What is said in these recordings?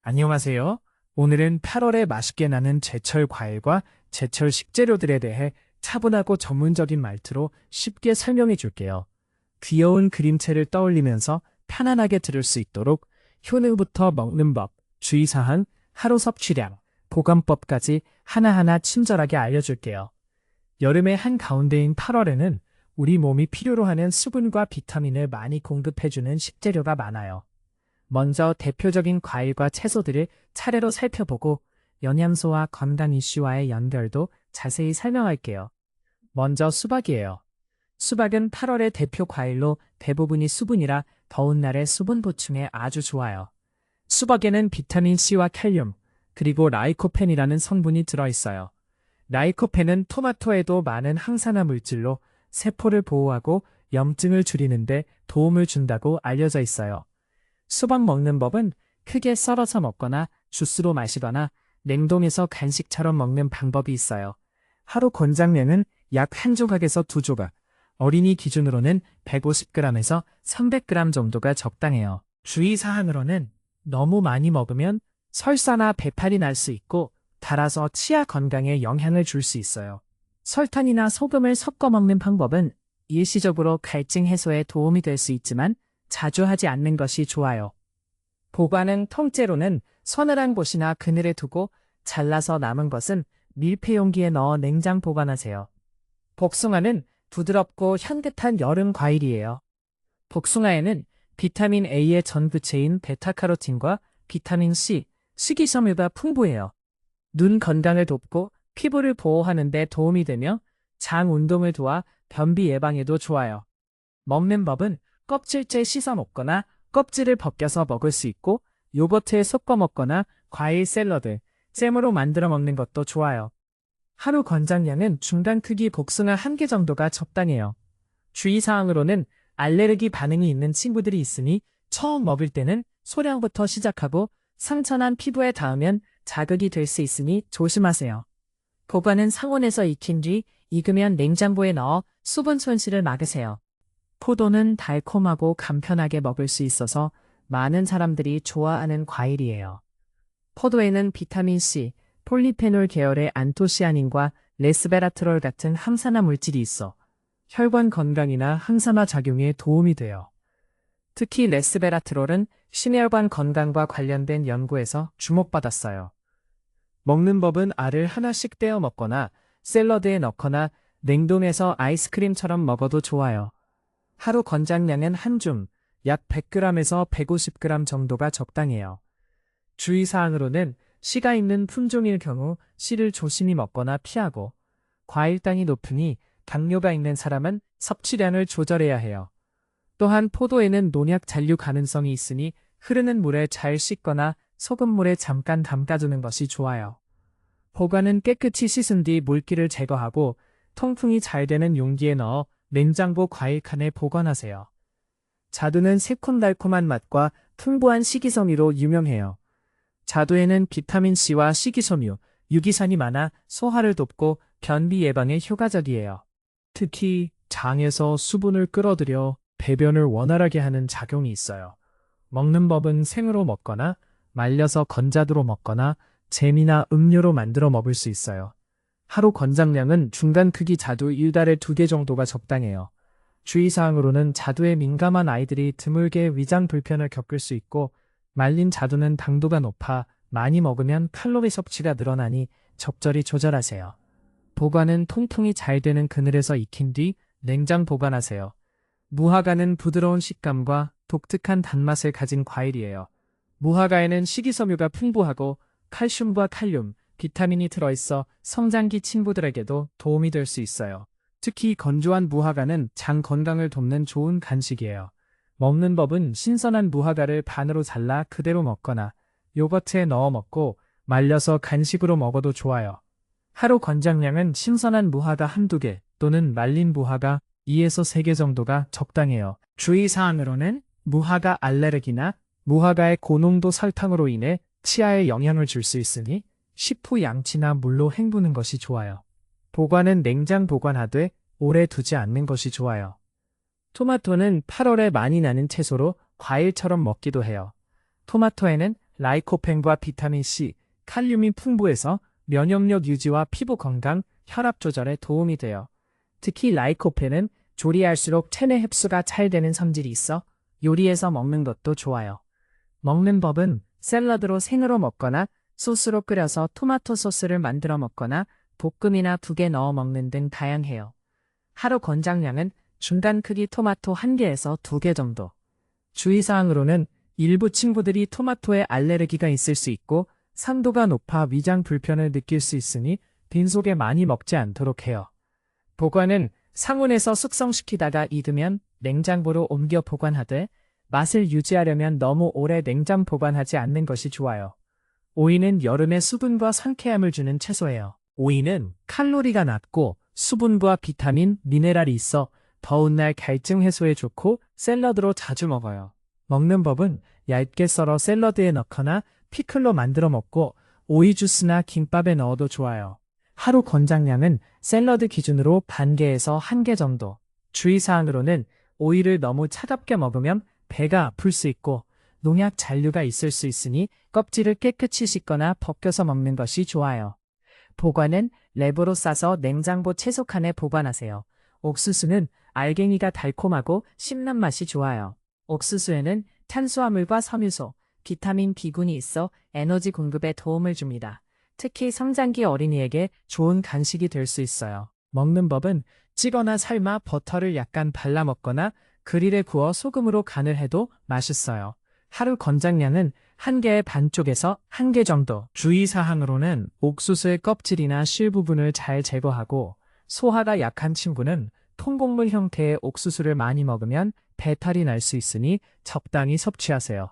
안녕하세요. 오늘은 8월에 맛있게 나는 제철 과일과 제철 식재료들에 대해 차분하고 전문적인 말투로 쉽게 설명해 줄게요. 귀여운 그림체를 떠올리면서 편안하게 들을 수 있도록 효능부터 먹는 법, 주의사항, 하루 섭취량, 보관법까지 하나하나 친절하게 알려줄게요. 여름의 한가운데인 8월에는 우리 몸이 필요로 하는 수분과 비타민을 많이 공급해주는 식재료가 많아요. 먼저 대표적인 과일과 채소들을 차례로 살펴보고 영양소와 건강 이슈와의 연결도 자세히 설명할게요. 먼저 수박이에요. 수박은 8월의 대표 과일로 대부분이 수분이라 더운 날에 수분 보충에 아주 좋아요. 수박에는 비타민 C와 칼륨, 그리고 라이코펜이라는 성분이 들어있어요. 라이코펜은 토마토에도 많은 항산화 물질로 세포를 보호하고 염증을 줄이는데 도움을 준다고 알려져 있어요. 수박 먹는 법은 크게 썰어서 먹거나 주스로 마시거나 냉동해서 간식처럼 먹는 방법이 있어요. 하루 권장량은 약 한 조각에서 두 조각, 어린이 기준으로는 150g에서 300g 정도가 적당해요. 주의사항으로는 너무 많이 먹으면 설사나 배탈이 날 수 있고 달아서 치아 건강에 영향을 줄 수 있어요. 설탕이나 소금을 섞어 먹는 방법은 일시적으로 갈증 해소에 도움이 될 수 있지만 자주 하지 않는 것이 좋아요. 보관은 통째로는 서늘한 곳이나 그늘에 두고 잘라서 남은 것은 밀폐 용기에 넣어 냉장 보관하세요. 복숭아는 부드럽고 향긋한 여름 과일이에요. 복숭아에는 비타민 A의 전부체인 베타카로틴과 비타민 C, 식이섬유가 풍부해요. 눈 건강을 돕고 피부를 보호하는 데 도움이 되며 장 운동을 도와 변비 예방에도 좋아요. 먹는 법은 껍질째 씻어 먹거나 껍질을 벗겨서 먹을 수 있고 요거트에 섞어 먹거나 과일 샐러드, 잼으로 만들어 먹는 것도 좋아요. 하루 권장량은 중간 크기 복숭아 1개 정도가 적당해요. 주의사항으로는 알레르기 반응이 있는 친구들이 있으니 처음 먹을 때는 소량부터 시작하고 상처난 피부에 닿으면 자극이 될 수 있으니 조심하세요. 보관은 상온에서 익힌 뒤 익으면 냉장고에 넣어 수분 손실을 막으세요. 포도는 달콤하고 간편하게 먹을 수 있어서 많은 사람들이 좋아하는 과일이에요. 포도에는 비타민 C, 폴리페놀 계열의 안토시아닌과 레스베라트롤 같은 항산화 물질이 있어 혈관 건강이나 항산화 작용에 도움이 돼요. 특히 레스베라트롤은 심혈관 건강과 관련된 연구에서 주목받았어요. 먹는 법은 알을 하나씩 떼어 먹거나 샐러드에 넣거나 냉동해서 아이스크림처럼 먹어도 좋아요. 하루 권장량은 한 줌, 약 100g에서 150g 정도가 적당해요. 주의사항으로는 씨가 있는 품종일 경우 씨를 조심히 먹거나 피하고 과일당이 높으니 당뇨가 있는 사람은 섭취량을 조절해야 해요. 또한 포도에는 농약 잔류 가능성이 있으니 흐르는 물에 잘 씻거나 소금물에 잠깐 담가두는 것이 좋아요. 보관은 깨끗이 씻은 뒤 물기를 제거하고 통풍이 잘 되는 용기에 넣어 냉장고 과일칸에 보관하세요. 자두는 새콤달콤한 맛과 풍부한 식이섬유로 유명해요. 자두에는 비타민C와 식이섬유, 유기산이 많아 소화를 돕고 변비 예방에 효과적이에요. 특히 장에서 수분을 끌어들여 배변을 원활하게 하는 작용이 있어요. 먹는 법은 생으로 먹거나 말려서 건자두로 먹거나 잼이나 음료로 만들어 먹을 수 있어요. 하루 권장량은 중간 크기 자두 1달에 2개 정도가 적당해요. 주의사항으로는 자두에 민감한 아이들이 드물게 위장 불편을 겪을 수 있고 말린 자두는 당도가 높아 많이 먹으면 칼로리 섭취가 늘어나니 적절히 조절하세요. 보관은 통풍이 잘 되는 그늘에서 익힌 뒤 냉장 보관하세요. 무화과는 부드러운 식감과 독특한 단맛을 가진 과일이에요. 무화과에는 식이섬유가 풍부하고 칼슘과 칼륨, 비타민이 들어있어 성장기 친구들에게도 도움이 될 수 있어요. 특히 건조한 무화과는 장 건강을 돕는 좋은 간식이에요. 먹는 법은 신선한 무화과를 반으로 잘라 그대로 먹거나 요거트에 넣어 먹고 말려서 간식으로 먹어도 좋아요. 하루 권장량은 신선한 무화과 1~2개 또는 말린 무화과 2에서 3개 정도가 적당해요. 주의사항으로는 무화과 알레르기나 무화과의 고농도 설탕으로 인해 치아에 영향을 줄 수 있으니 식후 양치나 물로 헹구는 것이 좋아요. 보관은 냉장 보관하되 오래 두지 않는 것이 좋아요. 토마토는 8월에 많이 나는 채소로 과일처럼 먹기도 해요. 토마토에는 라이코펜과 비타민C, 칼륨이 풍부해서 면역력 유지와 피부 건강, 혈압 조절에 도움이 돼요. 특히 라이코펜은 조리할수록 체내 흡수가 잘 되는 성질이 있어 요리에서 먹는 것도 좋아요. 먹는 법은 샐러드로 생으로 먹거나 소스로 끓여서 토마토 소스를 만들어 먹거나 볶음이나 국에 넣어 먹는 등 다양해요. 하루 권장량은 중간 크기 토마토 1개에서 2개 정도. 주의사항으로는 일부 친구들이 토마토에 알레르기가 있을 수 있고 산도가 높아 위장 불편을 느낄 수 있으니 빈속에 많이 먹지 않도록 해요. 보관은 상온에서 숙성시키다가 익으면 냉장고로 옮겨 보관하되 맛을 유지하려면 너무 오래 냉장 보관하지 않는 것이 좋아요. 오이는 여름에 수분과 상쾌함을 주는 채소예요. 오이는 칼로리가 낮고 수분과 비타민, 미네랄이 있어 더운 날 갈증 해소에 좋고 샐러드로 자주 먹어요. 먹는 법은 얇게 썰어 샐러드에 넣거나 피클로 만들어 먹고 오이 주스나 김밥에 넣어도 좋아요. 하루 권장량은 샐러드 기준으로 반 개에서 1개 정도. 주의사항으로는 오이를 너무 차갑게 먹으면 배가 아플 수 있고 농약 잔류가 있을 수 있으니 껍질을 깨끗이 씻거나 벗겨서 먹는 것이 좋아요. 보관은 랩으로 싸서 냉장고 채소칸에 보관하세요. 옥수수는 알갱이가 달콤하고 씹는 맛이 좋아요. 옥수수에는 탄수화물과 섬유소, 비타민 B군이 있어 에너지 공급에 도움을 줍니다. 특히 성장기 어린이에게 좋은 간식이 될 수 있어요. 먹는 법은 찌거나 삶아 버터를 약간 발라 먹거나 그릴에 구워 소금으로 간을 해도 맛있어요. 하루 권장량은 1개의 반쪽에서 1개 정도. 주의사항으로는 옥수수의 껍질이나 실 부분을 잘 제거하고 소화가 약한 친구는 통곡물 형태의 옥수수를 많이 먹으면 배탈이 날 수 있으니 적당히 섭취하세요.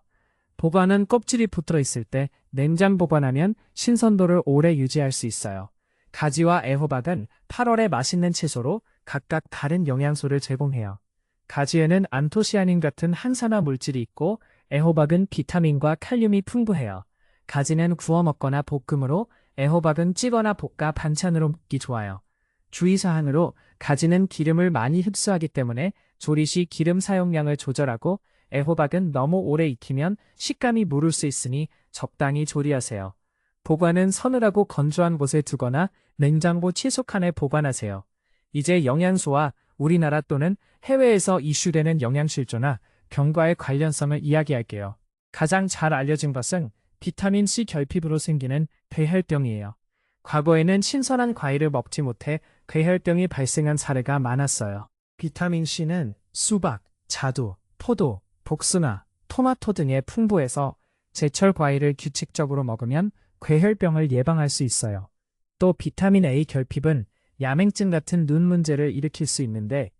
보관은 껍질이 붙어 있을 때 냉장 보관하면 신선도를 오래 유지할 수 있어요. 가지와 애호박은 8월에 맛있는 채소로 각각 다른 영양소를 제공해요. 가지에는 안토시아닌 같은 항산화 물질이 있고 애호박은 비타민과 칼륨이 풍부해요. 가지는 구워 먹거나 볶음으로, 애호박은 찌거나 볶아 반찬으로 먹기 좋아요. 주의사항으로 가지는 기름을 많이 흡수하기 때문에 조리 시 기름 사용량을 조절하고 애호박은 너무 오래 익히면 식감이 무를 수 있으니 적당히 조리하세요. 보관은 서늘하고 건조한 곳에 두거나 냉장고 채소칸에 보관하세요. 이제 영양소와 우리나라 또는 해외에서 이슈되는 영양실조나 경과의 관련성을 이야기할게요. 가장 잘 알려진 것은 비타민C 결핍으로 생기는 뇌혈병이에요. 과거에는 신선한 과일을 먹지 못해 뇌혈병이 발생한 사례가 많았어요. 비타민C는 수박, 자두, 포도, 복숭아, 토마토 등에 풍부해서 제철 과일을 규칙적으로 먹으면 뇌혈병을 예방할 수 있어요. 또 비타민 A 결핍은 야맹증 같은 눈 문제를 일으킬 수 있는데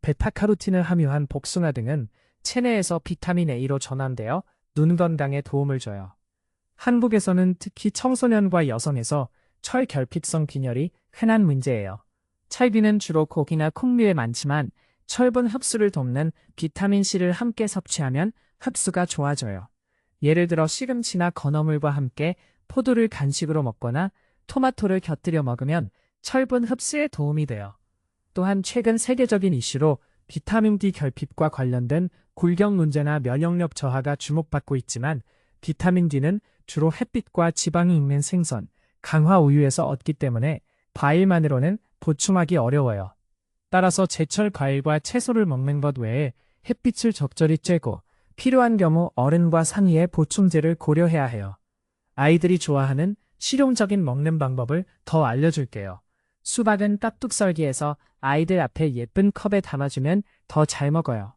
베타카로틴을 함유한 복숭아 등은 체내에서 비타민 A로 전환되어 눈 건강에 도움을 줘요. 한국에서는 특히 청소년과 여성에서 철 결핍성 빈혈이 흔한 문제예요. 철비는 주로 고기나 콩류에 많지만 철분 흡수를 돕는 비타민C를 함께 섭취하면 흡수가 좋아져요. 예를 들어 시금치나 건어물과 함께 포도를 간식으로 먹거나 토마토를 곁들여 먹으면 철분 흡수에 도움이 돼요. 또한 최근 세계적인 이슈로 비타민 D 결핍과 관련된 골격 문제나 면역력 저하가 주목받고 있지만 비타민 D는 주로 햇빛과 지방이 있는 생선, 강화 우유에서 얻기 때문에 과일만으로는 보충하기 어려워요. 따라서 제철 과일과 채소를 먹는 것 외에 햇빛을 적절히 쬐고 필요한 경우 어른과 상의의 보충제를 고려해야 해요. 아이들이 좋아하는 실용적인 먹는 방법을 더 알려줄게요. 수박은 깍둑 썰기해서 아이들 앞에 예쁜 컵에 담아주면 더 잘 먹어요.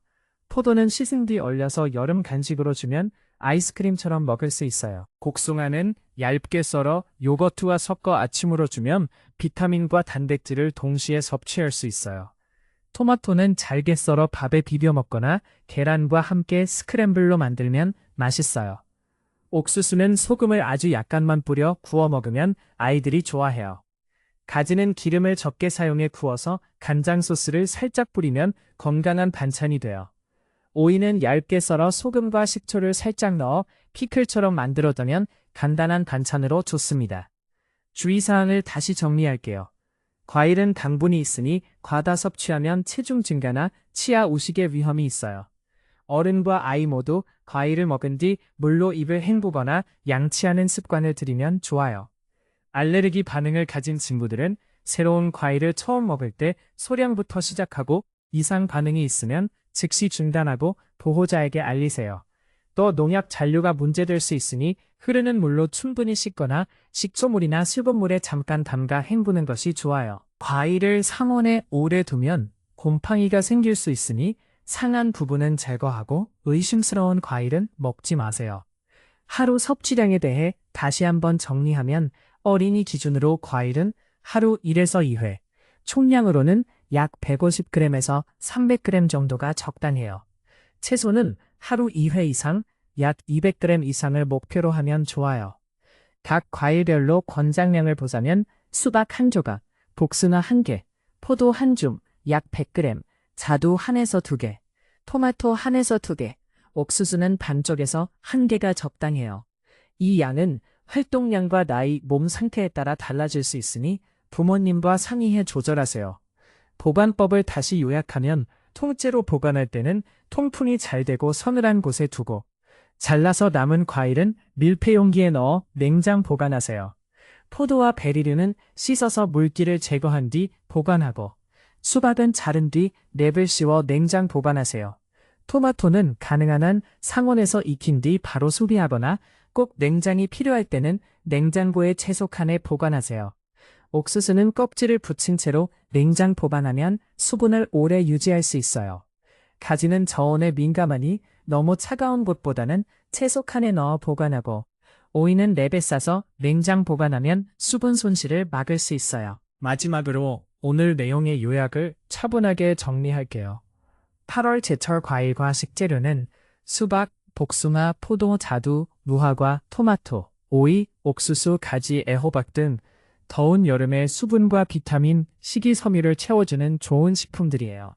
포도는 씻은 뒤 얼려서 여름 간식으로 주면 아이스크림처럼 먹을 수 있어요. 곡송아는 얇게 썰어 요거트와 섞어 아침으로 주면 비타민과 단백질을 동시에 섭취할 수 있어요. 토마토는 잘게 썰어 밥에 비벼 먹거나 계란과 함께 스크램블로 만들면 맛있어요. 옥수수는 소금을 아주 약간만 뿌려 구워 먹으면 아이들이 좋아해요. 가지는 기름을 적게 사용해 구워서 간장 소스를 살짝 뿌리면 건강한 반찬이 돼요. 오이는 얇게 썰어 소금과 식초를 살짝 넣어 피클처럼 만들어두면 간단한 반찬으로 좋습니다. 주의사항을 다시 정리할게요. 과일은 당분이 있으니 과다 섭취하면 체중 증가나 치아 우식의 위험이 있어요. 어른과 아이 모두 과일을 먹은 뒤 물로 입을 헹구거나 양치하는 습관을 들이면 좋아요. 알레르기 반응을 가진 친구들은 새로운 과일을 처음 먹을 때 소량부터 시작하고 이상 반응이 있으면 즉시 중단하고 보호자에게 알리세요. 또 농약 잔류가 문제될 수 있으니 흐르는 물로 충분히 씻거나 식초물이나 수돗물에 잠깐 담가 헹구는 것이 좋아요. 과일을 상온에 오래 두면 곰팡이가 생길 수 있으니 상한 부분은 제거하고 의심스러운 과일은 먹지 마세요. 하루 섭취량에 대해 다시 한번 정리하면 어린이 기준으로 과일은 하루 1에서 2회, 총량으로는 약 150g에서 300g 정도가 적당해요. 채소는 하루 2회 이상, 약 200g 이상을 목표로 하면 좋아요. 각 과일별로 권장량을 보자면 수박 1조각, 복숭아 1개, 포도 1줌, 약 100g, 자두 1에서 2개, 토마토 1에서 2개, 옥수수는 반쪽에서 1개가 적당해요. 이 양은 활동량과 나이, 몸 상태에 따라 달라질 수 있으니 부모님과 상의해 조절하세요. 보관법을 다시 요약하면 통째로 보관할 때는 통풍이 잘 되고 서늘한 곳에 두고 잘라서 남은 과일은 밀폐용기에 넣어 냉장 보관하세요. 포도와 베리류는 씻어서 물기를 제거한 뒤 보관하고 수박은 자른 뒤 랩을 씌워 냉장 보관하세요. 토마토는 가능한 한 상온에서 익힌 뒤 바로 소비하거나 꼭 냉장이 필요할 때는 냉장고에 채소 칸에 보관하세요. 옥수수는 껍질을 붙인 채로 냉장 보관하면 수분을 오래 유지할 수 있어요. 가지는 저온에 민감하니 너무 차가운 곳보다는 채소 칸에 넣어 보관하고 오이는 랩에 싸서 냉장 보관하면 수분 손실을 막을 수 있어요. 마지막으로 오늘 내용의 요약을 차분하게 정리할게요. 8월 제철 과일과 식재료는 수박, 복숭아, 포도, 자두, 무화과, 토마토, 오이, 옥수수, 가지, 애호박 등 더운 여름에 수분과 비타민, 식이섬유를 채워주는 좋은 식품들이에요.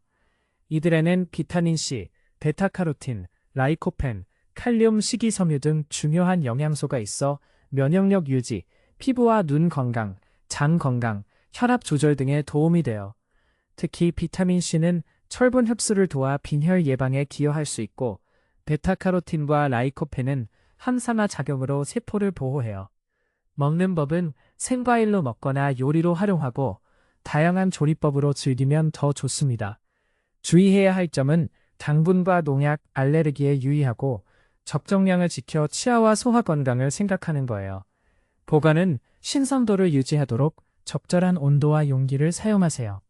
이들에는 비타민C, 베타카로틴, 라이코펜, 칼륨, 식이섬유 등 중요한 영양소가 있어 면역력 유지, 피부와 눈 건강, 장 건강, 혈압 조절 등에 도움이 돼요. 특히 비타민C는 철분 흡수를 도와 빈혈 예방에 기여할 수 있고 베타카로틴과 라이코펜은 항산화 작용으로 세포를 보호해요. 먹는 법은 생과일로 먹거나 요리로 활용하고 다양한 조리법으로 즐기면 더 좋습니다. 주의해야 할 점은 당분과 농약, 알레르기에 유의하고 적정량을 지켜 치아와 소화 건강을 생각하는 거예요. 보관은 신선도를 유지하도록 적절한 온도와 용기를 사용하세요.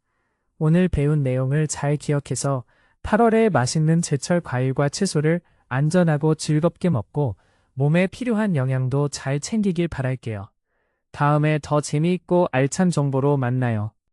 오늘 배운 내용을 잘 기억해서 8월에 맛있는 제철 과일과 채소를 안전하고 즐겁게 먹고 몸에 필요한 영양도 잘 챙기길 바랄게요. 다음에 더 재미있고 알찬 정보로 만나요.